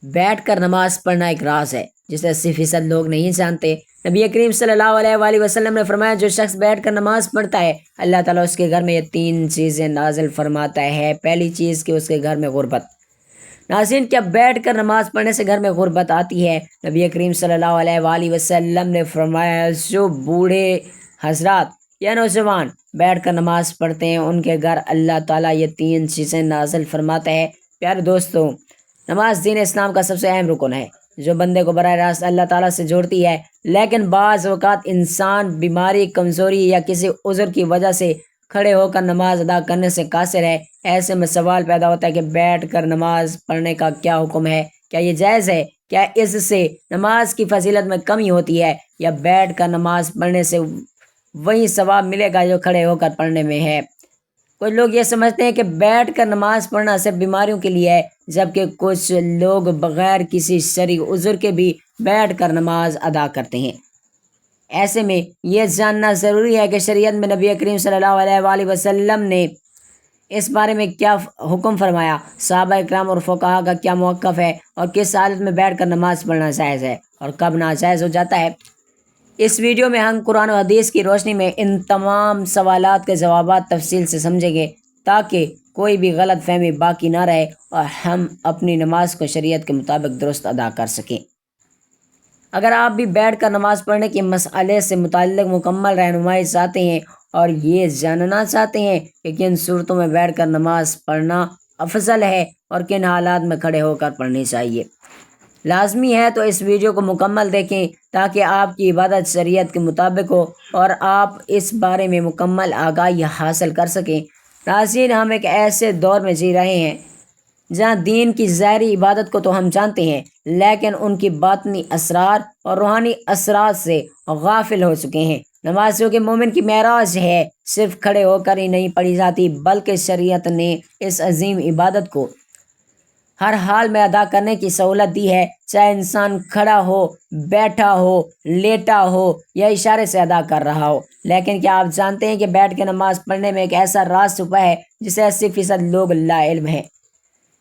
بیٹھ کر نماز پڑھنا ایک راز ہے جسے 80% لوگ نہیں جانتے۔ نبی کریم صلی اللہ علیہ وآلہ وسلم نے فرمایا، جو شخص بیٹھ کر نماز پڑھتا ہے اللہ تعالیٰ اس کے گھر میں یہ 3 چیزیں نازل فرماتا ہے۔ پہلی چیز کہ اس کے گھر میں غربت۔ ناظرین، کیا بیٹھ کر نماز پڑھنے سے گھر میں غربت آتی ہے؟ نبی کریم صلی اللہ علیہ وآلہ وسلم نے فرمایا، جو بوڑھے حضرات یا نوجوان بیٹھ کر نماز پڑھتے ہیں ان کے گھر اللہ تعالیٰ یہ 3 چیزیں نازل فرماتا ہے۔ پیارے دوستو، نماز دین اسلام کا سب سے اہم رکن ہے جو بندے کو براہ راست اللہ تعالیٰ سے جوڑتی ہے، لیکن بعض اوقات انسان بیماری، کمزوری یا کسی عذر کی وجہ سے کھڑے ہو کر نماز ادا کرنے سے قاصر ہے۔ ایسے میں سوال پیدا ہوتا ہے کہ بیٹھ کر نماز پڑھنے کا کیا حکم ہے؟ کیا یہ جائز ہے؟ کیا اس سے نماز کی فضیلت میں کمی ہوتی ہے، یا بیٹھ کر نماز پڑھنے سے وہی ثواب ملے گا جو کھڑے ہو کر پڑھنے میں ہے؟ کچھ لوگ یہ سمجھتے ہیں کہ بیٹھ کر نماز پڑھنا صرف بیماریوں کے لیے ہے، جبکہ کچھ لوگ بغیر کسی شرعی عذر کے بھی بیٹھ کر نماز ادا کرتے ہیں۔ ایسے میں یہ جاننا ضروری ہے کہ شریعت میں نبی کریم صلی اللہ علیہ وآلہ وسلم نے اس بارے میں کیا حکم فرمایا، صحابہ اکرام اور فقہا کا کیا موقف ہے، اور کس حالت میں بیٹھ کر نماز پڑھنا جائز ہے اور کب ناجائز ہو جاتا ہے۔ اس ویڈیو میں ہم قرآن و حدیث کی روشنی میں ان تمام سوالات کے جوابات تفصیل سے سمجھیں گے تاکہ کوئی بھی غلط فہمی باقی نہ رہے اور ہم اپنی نماز کو شریعت کے مطابق درست ادا کر سکیں۔ اگر آپ بھی بیٹھ کر نماز پڑھنے کے مسئلے سے متعلق مکمل رہنمائی چاہتے ہیں اور یہ جاننا چاہتے ہیں کہ کن صورتوں میں بیٹھ کر نماز پڑھنا افضل ہے اور کن حالات میں کھڑے ہو کر پڑھنی چاہیے، لازمی ہے تو اس ویڈیو کو مکمل دیکھیں تاکہ آپ کی عبادت شریعت کے مطابق ہو اور آپ اس بارے میں مکمل آگاہی حاصل کر سکیں۔ ناظرین، ہم ایک ایسے دور میں جی رہے ہیں جہاں دین کی ظاہری عبادت کو تو ہم جانتے ہیں، لیکن ان کی باطنی اسرار اور روحانی اثرات سے غافل ہو چکے ہیں۔ نماز جو کہ مومن کی معراج ہے، صرف کھڑے ہو کر ہی نہیں پڑھی جاتی بلکہ شریعت نے اس عظیم عبادت کو ہر حال میں ادا کرنے کی سہولت دی ہے، چاہے انسان کھڑا ہو، بیٹھا ہو، لیٹا ہو یا اشارے سے ادا کر رہا ہو۔ لیکن کیا آپ جانتے ہیں کہ بیٹھ کے نماز پڑھنے میں ایک ایسا راز چھپا ہے جسے 80% لوگ لا علم ہیں؟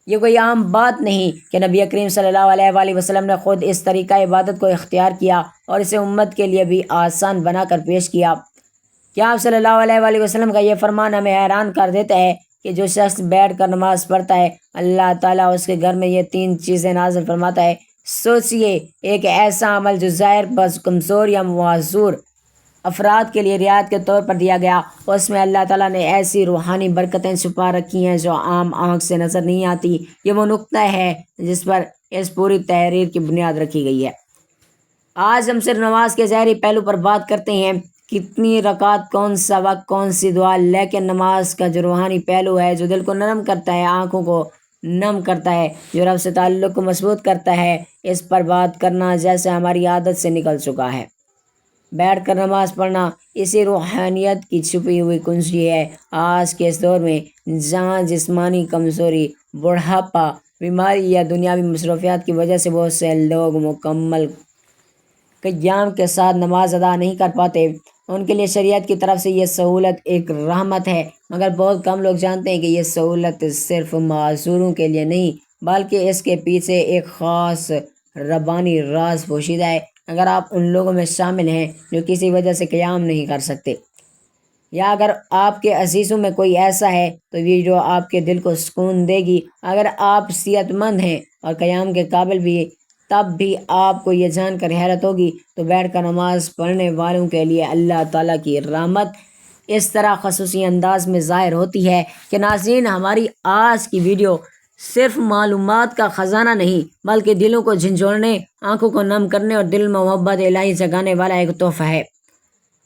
یہ کوئی عام بات نہیں کہ نبی کریم صلی اللہ علیہ وآلہ وسلم نے خود اس طریقہ عبادت کو اختیار کیا اور اسے امت کے لیے بھی آسان بنا کر پیش کیا۔ کیا آپ صلی اللہ علیہ وآلہ وسلم کا یہ فرمان ہمیں حیران کر دیتا ہے کہ جو شخص بیٹھ کر نماز پڑھتا ہے اللہ تعالیٰ اس کے گھر میں یہ 3 چیزیں نازل فرماتا ہے۔ سوچئے، ایک ایسا عمل جو ظاہر بس کمزور یا معذور افراد کے لیے رعایت کے طور پر دیا گیا، اس میں اللہ تعالیٰ نے ایسی روحانی برکتیں چھپا رکھی ہیں جو عام آنکھ سے نظر نہیں آتی۔ یہ وہ نقطہ ہے جس پر اس پوری تحریر کی بنیاد رکھی گئی ہے۔ آج ہم صرف نماز کے ظاہری پہلو پر بات کرتے ہیں، کتنی رکعت، کون سا وقت، کون سی دعا، لیکن نماز کا جو روحانی پہلو ہے، جو دل کو نرم کرتا ہے، آنکھوں کو نم کرتا ہے، جو رب سے تعلق کو مضبوط کرتا ہے، اس پر بات کرنا جیسے ہماری عادت سے نکل چکا ہے۔ بیٹھ کر نماز پڑھنا اسی روحانیت کی چھپی ہوئی کنجی ہے۔ آج کے اس دور میں جہاں جسمانی کمزوری، بڑھاپا، بیماری یا دنیاوی مصروفیات کی وجہ سے بہت سے لوگ مکمل قیام کے ساتھ نماز ادا نہیں کر پاتے، ان کے لیے شریعت کی طرف سے یہ سہولت ایک رحمت ہے، مگر بہت کم لوگ جانتے ہیں کہ یہ سہولت صرف معذوروں کے لیے نہیں بلکہ اس کے پیچھے ایک خاص ربانی راز پوشیدہ ہے۔ اگر آپ ان لوگوں میں شامل ہیں جو کسی وجہ سے قیام نہیں کر سکتے، یا اگر آپ کے عزیزوں میں کوئی ایسا ہے تو ویڈیو آپ کے دل کو سکون دے گی۔ اگر آپ صحت مند ہیں اور قیام کے قابل بھی، تب بھی آپ کو یہ جان کر حیرت ہوگی تو بیٹھ کر نماز پڑھنے والوں کے لیے اللہ تعالیٰ کی رحمت اس طرح خصوصی انداز میں ظاہر ہوتی ہے کہ ناظرین، ہماری آج کی ویڈیو صرف معلومات کا خزانہ نہیں بلکہ دلوں کو جھنجھوڑنے، آنکھوں کو نم کرنے اور دل میں محبت الہی جگانے والا ایک تحفہ ہے۔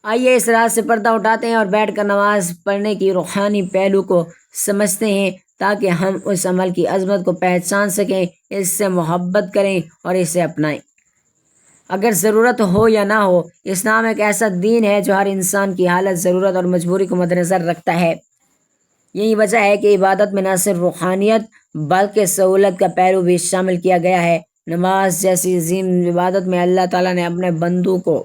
آئیے اس راز سے پردہ اٹھاتے ہیں اور بیٹھ کر نماز پڑھنے کی روحانی پہلو کو سمجھتے ہیں تاکہ ہم اس عمل کی عظمت کو پہچان سکیں، اس سے محبت کریں اور اسے اپنائیں۔ اگر ضرورت ہو یا نہ ہو، اسلام ایک ایسا دین ہے جو ہر انسان کی حالت، ضرورت اور مجبوری کو مد نظر رکھتا ہے۔ یہی وجہ ہے کہ عبادت میں نہ صرف روحانیت بلکہ سہولت کا پہلو بھی شامل کیا گیا ہے۔ نماز جیسی عظیم عبادت میں اللہ تعالیٰ نے اپنے بندوں کو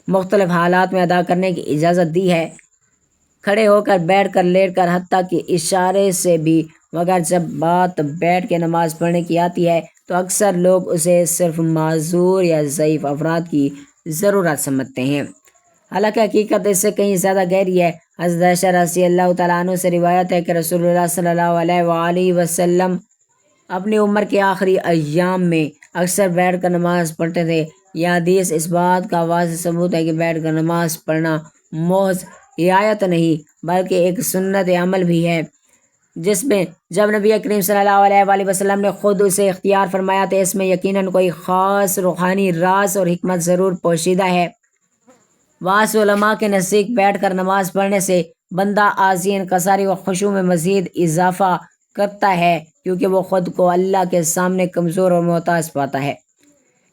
مختلف حالات میں ادا کرنے کی اجازت دی ہے، کھڑے ہو کر، بیٹھ کر، لیٹ کر، حتیٰ کہ اشارے سے بھی، مگر جب بات بیٹھ کے نماز پڑھنے کی آتی ہے تو اکثر لوگ اسے صرف معذور یا ضعیف افراد کی ضرورت سمجھتے ہیں، حالانکہ حقیقت اس سے کہیں زیادہ گہری ہے۔ حضرت عائشہ رضی اللہ تعالیٰ عنہ سے روایت ہے کہ رسول اللہ صلی اللہ علیہ وآلہ وسلم اپنی عمر کے آخری ایام میں اکثر بیٹھ کر نماز پڑھتے تھے۔ یہ حدیث اس بات کا واضح ثبوت ہے کہ بیٹھ کر نماز پڑھنا محض رعایت نہیں بلکہ ایک سنت عمل بھی ہے، جس میں جب نبی کریم صلی اللہ علیہ وآلہ وسلم نے خود اسے اختیار فرمایا تو اس میں یقیناً کوئی خاص روحانی راز اور حکمت ضرور پوشیدہ ہے۔ بعض علماء کے نزدیک بیٹھ کر نماز پڑھنے سے بندہ عاجزی، انکساری و خشوع میں مزید اضافہ کرتا ہے، کیونکہ وہ خود کو اللہ کے سامنے کمزور اور محتاج پاتا ہے۔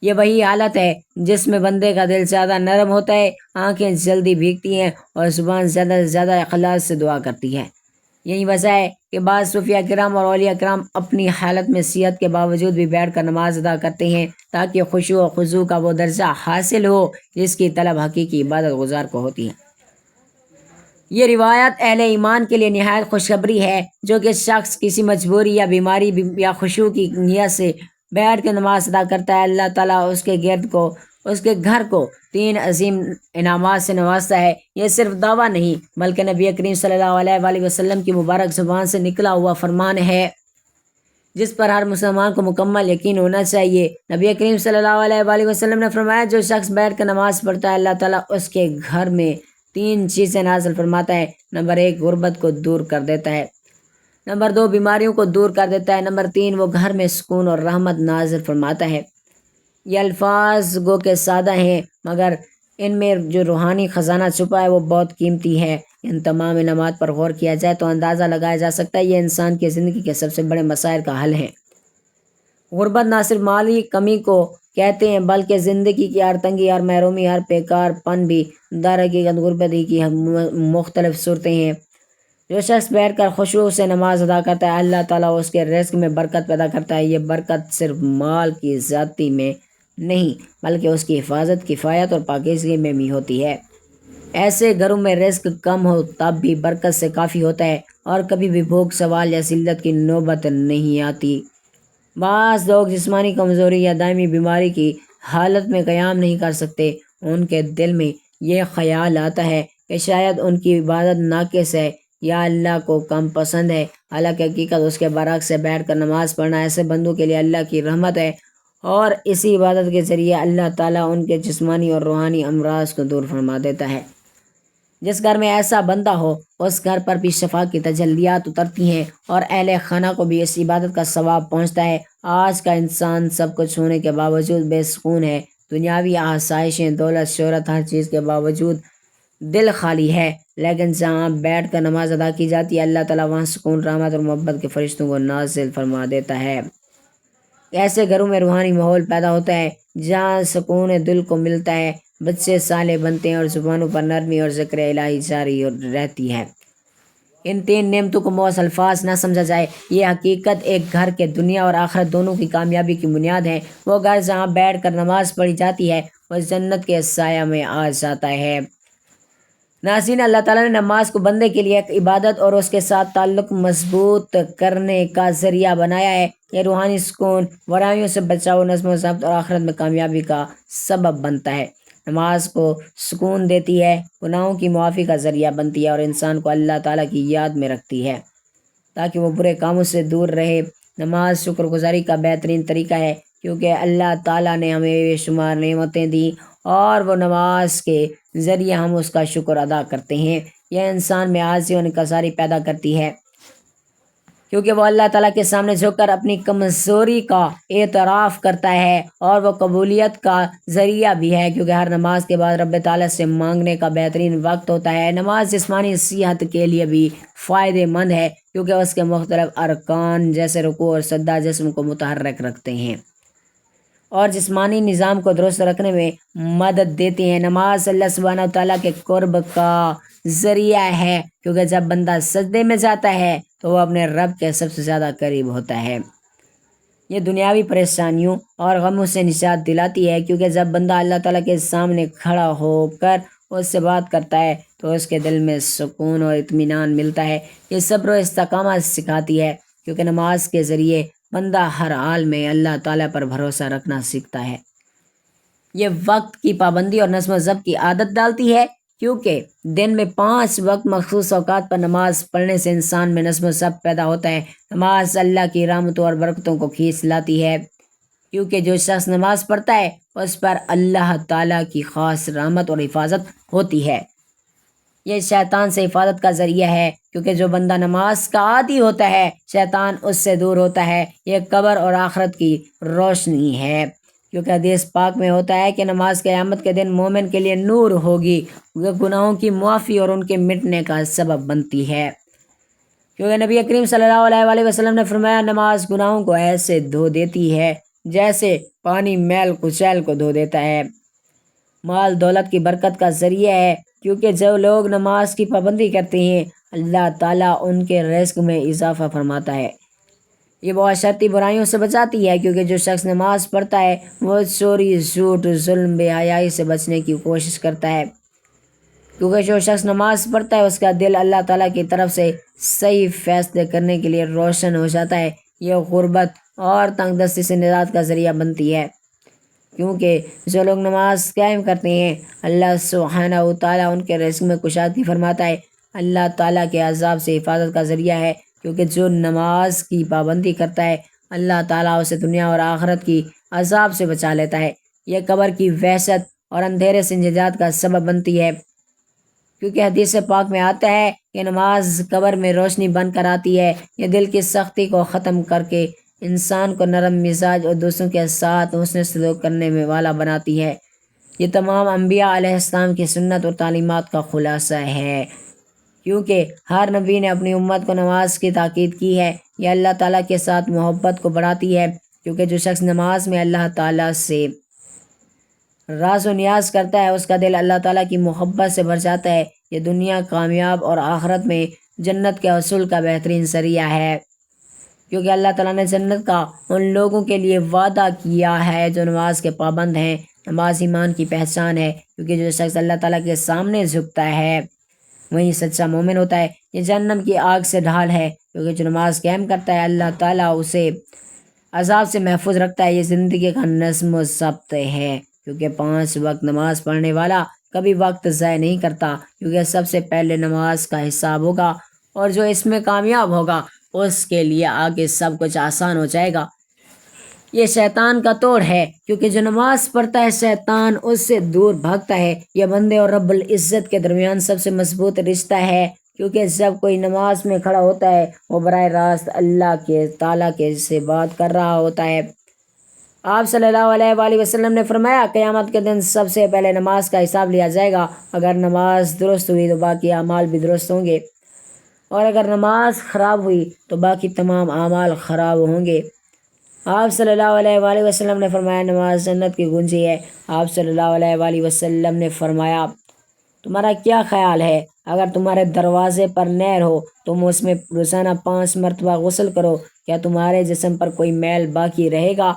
یہ وہی حالت ہے جس میں بندے کا دل زیادہ نرم ہوتا ہے، آنکھیں جلدی بھیگتی ہیں اور زبان زیادہ سے زیادہ اخلاص سے دعا کرتی ہے۔ یہی وجہ ہے کہ بعض صوفیاء کرام اور اولیاء کرام اپنی حالت میں صحت کے باوجود بھی بیٹھ کر نماز ادا کرتے ہیں، تاکہ خشوع و خضوع کا وہ درجہ حاصل ہو جس کی طلب حقیقی عبادت گزار کو ہوتی ہے۔ یہ روایت اہل ایمان کے لیے نہایت خوشخبری ہے۔ جو کہ شخص کسی مجبوری یا بیماری یا خشوع کی نیت سے بیٹھ کے نماز ادا کرتا ہے، اللہ تعالیٰ اس کے گھر کو 3 عظیم انعامات سے نوازتا ہے۔ یہ صرف دعویٰ نہیں بلکہ نبی کریم صلی اللہ علیہ وآلہ وسلم کی مبارک زبان سے نکلا ہوا فرمان ہے، جس پر ہر مسلمان کو مکمل یقین ہونا چاہیے۔ نبی کریم صلی اللہ علیہ وآلہ وسلم نے فرمایا، جو شخص بیٹھ کر نماز پڑھتا ہے اللہ تعالیٰ اس کے گھر میں 3 چیزیں نازل فرماتا ہے۔ نمبر 1، غربت کو دور کر دیتا ہے۔ نمبر 2، بیماریوں کو دور کر دیتا ہے۔ نمبر 3، وہ گھر میں سکون اور رحمت نازل فرماتا ہے۔ یہ الفاظ گو کہ سادہ ہیں، مگر ان میں جو روحانی خزانہ چھپا ہے وہ بہت قیمتی ہے۔ ان تمام انعامات پر غور کیا جائے تو اندازہ لگایا جا سکتا ہے یہ انسان کی زندگی کے سب سے بڑے مسائل کا حل ہے۔ غربت نہ صرف مالی کمی کو کہتے ہیں بلکہ زندگی کی ہر تنگی، ہر محرومی، ہر بیکار پن بھی در حقیقت غربت ہی کی مختلف صورتیں ہیں۔ جو شخص بیٹھ کر خشوع سے نماز ادا کرتا ہے اللہ تعالیٰ اس کے رزق میں برکت پیدا کرتا ہے۔ یہ برکت صرف مال کی زیادتی میں نہیں بلکہ اس کی حفاظت، کفایت اور پاکیزگی میں بھی ہوتی ہے۔ ایسے گھروں میں رزق کم ہو تب بھی برکت سے کافی ہوتا ہے اور کبھی بھی بھوک، سوال یا ذلت کی نوبت نہیں آتی۔ بعض لوگ جسمانی کمزوری یا دائمی بیماری کی حالت میں قیام نہیں کر سکتے، ان کے دل میں یہ خیال آتا ہے کہ شاید ان کی عبادت ناقص ہے یا اللہ کو کم پسند ہے، حالانکہ حقیقت اس کے برعکس ہے۔ بیٹھ کر نماز پڑھنا ایسے بندوں کے لیے اللہ کی رحمت ہے اور اسی عبادت کے ذریعے اللہ تعالیٰ ان کے جسمانی اور روحانی امراض کو دور فرما دیتا ہے۔ جس گھر میں ایسا بندہ ہو اس گھر پر بھی شفا کی تجلیات اترتی ہیں اور اہل خانہ کو بھی اس عبادت کا ثواب پہنچتا ہے۔ آج کا انسان سب کچھ ہونے کے باوجود بے سکون ہے، دنیاوی آسائشیں، دولت، شہرت، ہر چیز کے باوجود دل خالی ہے، لیکن جہاں بیٹھ کر نماز ادا کی جاتی ہے اللہ تعالیٰ وہاں سکون، رحمت اور محبت کے فرشتوں کو نازل فرما دیتا ہے۔ ایسے گھروں میں روحانی ماحول پیدا ہوتا ہے جہاں سکون دل کو ملتا ہے، بچے صالح بنتے ہیں اور زبانوں پر نرمی اور ذکر الہی جاری رہتی ہے۔ ان 3 نعمتوں کو محض الفاظ نہ سمجھا جائے، یہ حقیقت ایک گھر کے دنیا اور آخرت دونوں کی کامیابی کی بنیاد ہے۔ وہ گھر جہاں بیٹھ کر نماز پڑھی جاتی ہے وہ جنت کے سایہ میں آ جاتا ہے۔ ناظرین، اللہ تعالیٰ نے نماز کو بندے کے لیے ایک عبادت اور اس کے ساتھ تعلق مضبوط کرنے کا ذریعہ بنایا ہے۔ یہ روحانی سکون، برائیوں سے بچاؤ، نظم و ضبط اور آخرت میں کامیابی کا سبب بنتا ہے۔ نماز کو سکون دیتی ہے، گناہوں کی معافی کا ذریعہ بنتی ہے اور انسان کو اللہ تعالیٰ کی یاد میں رکھتی ہے تاکہ وہ برے کاموں سے دور رہے۔ نماز شکر گزاری کا بہترین طریقہ ہے، کیونکہ اللہ تعالیٰ نے ہمیں بے شمار نعمتیں دیں اور وہ نماز کے ذریعے ہم اس کا شکر ادا کرتے ہیں۔ یہ انسان میں عاجزی و انکساری پیدا کرتی ہے، کیونکہ وہ اللہ تعالیٰ کے سامنے جھک کر اپنی کمزوری کا اعتراف کرتا ہے، اور وہ قبولیت کا ذریعہ بھی ہے، کیونکہ ہر نماز کے بعد رب تعالیٰ سے مانگنے کا بہترین وقت ہوتا ہے۔ نماز جسمانی صحت کے لیے بھی فائدہ مند ہے، کیونکہ اس کے مختلف ارکان جیسے رکوع اور سجدہ جسم کو متحرک رکھتے ہیں اور جسمانی نظام کو درست رکھنے میں مدد دیتے ہیں۔ نماز اللہ سبحانہ و تعالیٰ کے قرب کا ذریعہ ہے، کیونکہ جب بندہ سجدے میں جاتا ہے تو وہ اپنے رب کے سب سے زیادہ قریب ہوتا ہے۔ یہ دنیاوی پریشانیوں اور غموں سے نجات دلاتی ہے، کیونکہ جب بندہ اللہ تعالیٰ کے سامنے کھڑا ہو کر اس سے بات کرتا ہے تو اس کے دل میں سکون اور اطمینان ملتا ہے۔ یہ صبر و استقامت سکھاتی ہے، کیونکہ نماز کے ذریعے بندہ ہر حال میں اللہ تعالیٰ پر بھروسہ رکھنا سیکھتا ہے۔ یہ وقت کی پابندی اور نظم و ضبط کی عادت ڈالتی ہے، کیونکہ دن میں 5 وقت مخصوص اوقات پر نماز پڑھنے سے انسان میں نظم و ضبط پیدا ہوتا ہے۔ نماز اللہ کی رحمتوں اور برکتوں کو کھینچ لاتی ہے، کیونکہ جو شخص نماز پڑھتا ہے اس پر اللہ تعالیٰ کی خاص رحمت اور حفاظت ہوتی ہے۔ یہ شیطان سے حفاظت کا ذریعہ ہے، کیونکہ جو بندہ نماز کا عادی ہوتا ہے شیطان اس سے دور ہوتا ہے۔ یہ قبر اور آخرت کی روشنی ہے، کیونکہ حدیث پاک میں ہوتا ہے کہ نماز قیامت کے دن مومن کے لیے نور ہوگی، وہ گناہوں کی معافی اور ان کے مٹنے کا سبب بنتی ہے، کیونکہ نبی کریم صلی اللہ علیہ وسلم نے فرمایا نماز گناہوں کو ایسے دھو دیتی ہے جیسے پانی میل کچیل کو دھو دیتا ہے۔ مال دولت کی برکت کا ذریعہ ہے، کیونکہ جو لوگ نماز کی پابندی کرتے ہیں اللہ تعالیٰ ان کے رزق میں اضافہ فرماتا ہے۔ یہ بہت شرطی برائیوں سے بچاتی ہے، کیونکہ جو شخص نماز پڑھتا ہے وہ چوری، جھوٹ، ظلم، بے حیائی سے بچنے کی کوشش کرتا ہے، کیونکہ جو شخص نماز پڑھتا ہے اس کا دل اللہ تعالیٰ کی طرف سے صحیح فیصلے کرنے کے لیے روشن ہو جاتا ہے۔ یہ غربت اور تنگ دستی سے نجات کا ذریعہ بنتی ہے، کیونکہ جو لوگ نماز قائم کرتے ہیں اللہ سبحانہ و تعالیٰ ان کے رزق میں کشادگی فرماتا ہے۔ اللہ تعالیٰ کے عذاب سے حفاظت کا ذریعہ ہے، کیونکہ جو نماز کی پابندی کرتا ہے اللہ تعالیٰ اسے دنیا اور آخرت کی عذاب سے بچا لیتا ہے۔ یہ قبر کی وحشت اور اندھیرے سے نجات کا سبب بنتی ہے، کیونکہ حدیث پاک میں آتا ہے کہ نماز قبر میں روشنی بن کر آتی ہے۔ یہ دل کی سختی کو ختم کر کے انسان کو نرم مزاج اور دوسروں کے ساتھ حسن سلوک کرنے میں والا بناتی ہے۔ یہ تمام انبیاء علیہ السلام کی سنت اور تعلیمات کا خلاصہ ہے، کیونکہ ہر نبی نے اپنی امت کو نماز کی تاکید کی ہے۔ یہ اللہ تعالیٰ کے ساتھ محبت کو بڑھاتی ہے، کیونکہ جو شخص نماز میں اللہ تعالیٰ سے راز و نیاز کرتا ہے اس کا دل اللہ تعالیٰ کی محبت سے بھر جاتا ہے۔ یہ دنیا کامیاب اور آخرت میں جنت کے حصول کا بہترین ذریعہ ہے، کیونکہ اللہ تعالیٰ نے جنت کا ان لوگوں کے لیے وعدہ کیا ہے جو نماز کے پابند ہیں۔ نماز ایمان کی پہچان ہے، کیونکہ جو شخص اللہ تعالیٰ کے سامنے جھکتا ہے وہی سچا مومن ہوتا ہے۔ یہ جہنم کی آگ سے ڈھال ہے، کیونکہ جو نماز قائم کرتا ہے اللہ تعالیٰ اسے عذاب سے محفوظ رکھتا ہے۔ یہ زندگی کا نظم و ضبط ہے، کیونکہ 5 وقت نماز پڑھنے والا کبھی وقت ضائع نہیں کرتا، کیونکہ سب سے پہلے نماز کا حساب ہوگا، اور جو اس میں کامیاب ہوگا اس کے لیے آگے سب کچھ آسان ہو جائے گا۔ یہ شیطان کا توڑ ہے، کیونکہ جو نماز پڑھتا ہے شیطان اس سے دور بھاگتا ہے۔ یہ بندے اور رب العزت کے درمیان سب سے مضبوط رشتہ ہے، کیونکہ جب کوئی نماز میں کھڑا ہوتا ہے وہ براہ راست اللہ کے تعالیٰ کے سے بات کر رہا ہوتا ہے۔ آپ صلی اللہ علیہ وآلہ وسلم نے فرمایا قیامت کے دن سب سے پہلے نماز کا حساب لیا جائے گا۔ اگر نماز درست ہوئی تو باقی اعمال بھی درست ہوں گے، اور اگر نماز خراب ہوئی تو باقی تمام اعمال خراب ہوں گے۔ آپ صلی اللہ علیہ وآلہ وسلم نے فرمایا نماز جنت کی کنجی ہے۔ آپ صلی اللہ علیہ وآلہ وسلم نے فرمایا تمہارا کیا خیال ہے اگر تمہارے دروازے پر نہر ہو تم اس میں روزانہ 5 مرتبہ غسل کرو، کیا تمہارے جسم پر کوئی میل باقی رہے گا؟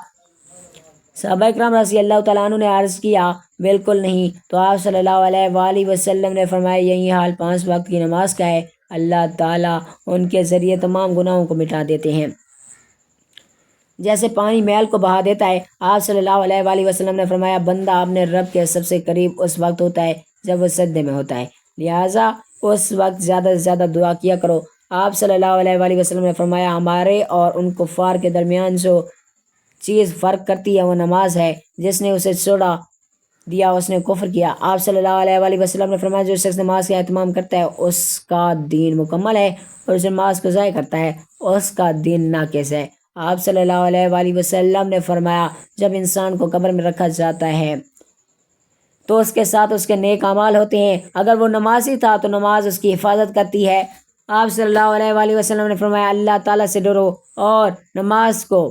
صحابہ اکرام رضی اللہ تعالیٰ عنہ نے عرض کیا بالکل نہیں۔ تو آپ صلی اللہ علیہ وآلہ وسلم نے فرمایا یہی حال 5 وقت کی نماز کا ہے، اللہ تعالیٰ ان کے ذریعے تمام گناہوں کو مٹا دیتے ہیں جیسے پانی میل کو بہا دیتا ہے۔ آپ صلی اللہ علیہ وآلہ وسلم نے فرمایا بندہ اپنے رب کے سب سے قریب اس وقت ہوتا ہے جب وہ سجدے میں ہوتا ہے، لہٰذا اس وقت زیادہ سے زیادہ دعا کیا کرو۔ آپ صلی اللہ علیہ وآلہ وسلم نے فرمایا ہمارے اور ان کفار کے درمیان جو چیز فرق کرتی ہے وہ نماز ہے، جس نے اسے چھوڑا دیا اس نے کفر کیا۔ آپ صلی اللہ علیہ وآلہ وسلم نے فرمایا جو شخص نماز کا اہتمام کرتا ہے اس کا دین مکمل ہے، اور جو نماز کو ضائع کرتا ہے اس کا دین ناقص ہے۔ آپ صلی اللہ علیہ وآلہ وسلم نے فرمایا جب انسان کو قبر میں رکھا جاتا ہے تو اس کے ساتھ اس کے نیک اعمال ہوتے ہیں، اگر وہ نمازی تھا تو نماز اس کی حفاظت کرتی ہے۔ آپ صلی اللہ علیہ وآلہ وسلم نے فرمایا اللہ تعالیٰ سے ڈرو اور نماز کو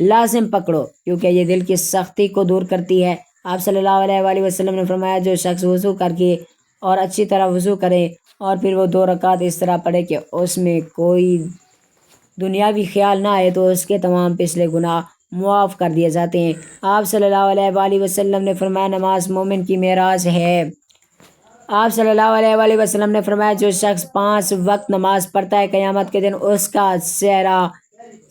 لازم پکڑو، کیونکہ یہ دل کی سختی کو دور کرتی ہے۔ آپ صلی اللہ علیہ وآلہ وسلم نے فرمایا جو شخص وضو کر کے اور اچھی طرح وضو کرے اور پھر وہ 2 رکعت اس طرح پڑھے کہ اس میں کوئی دنیاوی خیال نہ آئے تو اس کے تمام پچھلے گناہ معاف کر دیے جاتے ہیں۔ آپ صلی اللہ علیہ وآلہ وسلم نے فرمایا نماز مومن کی معراج ہے۔ آپ صلی اللہ علیہ وآلہ وسلم نے فرمایا جو شخص 5 وقت نماز پڑھتا ہے قیامت کے دن اس کا چہرہ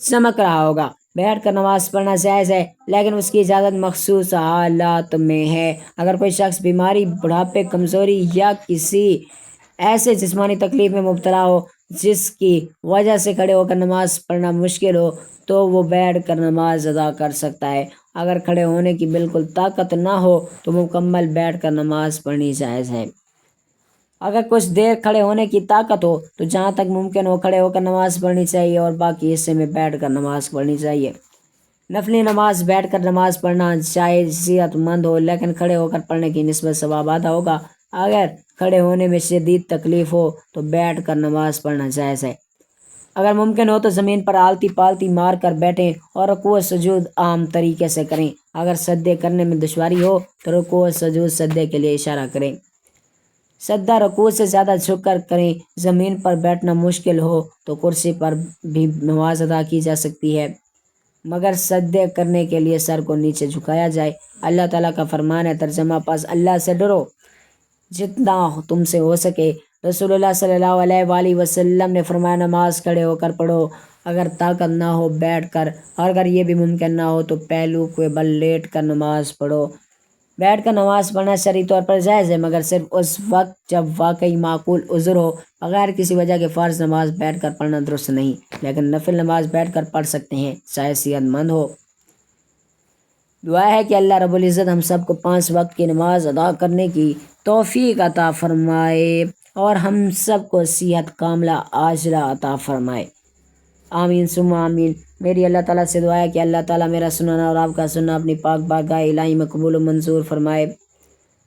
چمک رہا ہوگا۔ بیٹھ کر نماز پڑھنا جائز ہے، لیکن اس کی اجازت مخصوص حالات میں ہے۔ اگر کوئی شخص بیماری، بڑھاپے، کمزوری یا کسی ایسے جسمانی تکلیف میں مبتلا ہو جس کی وجہ سے کھڑے ہو کر نماز پڑھنا مشکل ہو تو وہ بیٹھ کر نماز ادا کر سکتا ہے۔ اگر کھڑے ہونے کی بالکل طاقت نہ ہو تو مکمل بیٹھ کر نماز پڑھنی جائز ہے۔ اگر کچھ دیر کھڑے ہونے کی طاقت ہو تو جہاں تک ممکن ہو کھڑے ہو کر نماز پڑھنی چاہیے اور باقی حصے میں بیٹھ کر نماز پڑھنی چاہیے۔ نفلی نماز بیٹھ کر نماز پڑھنا شاید صحت مند ہو، لیکن کھڑے ہو کر پڑھنے کی نسبت ثواب آدھا ہوگا۔ اگر کھڑے ہونے میں شدید تکلیف ہو تو بیٹھ کر نماز پڑھنا جائز ہے۔ اگر ممکن ہو تو زمین پر آلتی پالتی مار کر بیٹھیں اور رکوع و سجود عام طریقے سے کریں۔ اگر سجدے کرنے میں دشواری ہو تو رکوع و سجود سجدے کے لیے اشارہ کریں۔ سجدہ رکوع سے زیادہ جھک کر کریں۔ زمین پر بیٹھنا مشکل ہو تو کرسی پر بھی نماز ادا کی جا سکتی ہے، مگر سجدے کرنے کے لیے سر کو نیچے جھکایا جائے۔ اللہ تعالیٰ کا فرمان ہے، ترجمہ پس اللہ سے ڈرو جتنا تم سے ہو سکے۔ رسول اللہ صلی اللہ علیہ وآلہ وسلم نے فرمایا، نماز کھڑے ہو کر پڑھو، اگر طاقت نہ ہو بیٹھ کر، اور اگر یہ بھی ممکن نہ ہو تو پہلو کے بل لیٹ کر نماز پڑھو۔ بیٹھ کر نماز پڑھنا شرعی طور پر جائز ہے، مگر صرف اس وقت جب واقعی معقول عذر ہو۔ بغیر کسی وجہ کے فرض نماز بیٹھ کر پڑھنا درست نہیں، لیکن نفل نماز بیٹھ کر پڑھ سکتے ہیں، چاہے صحت مند ہو۔ دعا ہے کہ اللہ رب العزت ہم سب کو 5 وقت کی نماز ادا کرنے کی توفیق عطا فرمائے اور ہم سب کو صحت کاملہ عاجلہ عطا فرمائے، آمین ثم آمین۔ میری اللہ تعالیٰ سے دعا ہے کہ اللہ تعالیٰ میرا سننا اور آپ کا سننا اپنی پاک بارگاہ الہی میں قبول و منظور فرمائے۔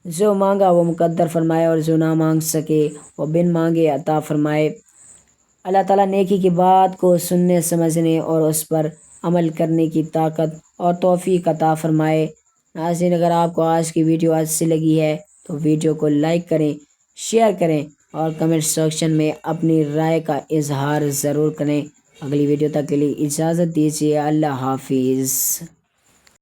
جو مانگا وہ مقدر فرمائے اور جو نہ مانگ سکے وہ بن مانگے عطا فرمائے۔ اللہ تعالیٰ نیکی کی بات کو سننے، سمجھنے اور اس پر عمل کرنے کی طاقت اور توفیق عطا فرمائے۔ ناظرین، اگر آپ کو آج کی ویڈیو اچھی لگی ہے تو ویڈیو کو لائک کریں، شیئر کریں اور کمنٹ سیکشن میں اپنی رائے کا اظہار ضرور کریں۔ اگلی ویڈیو تک کے لیے اجازت دیجیے، اللہ حافظ۔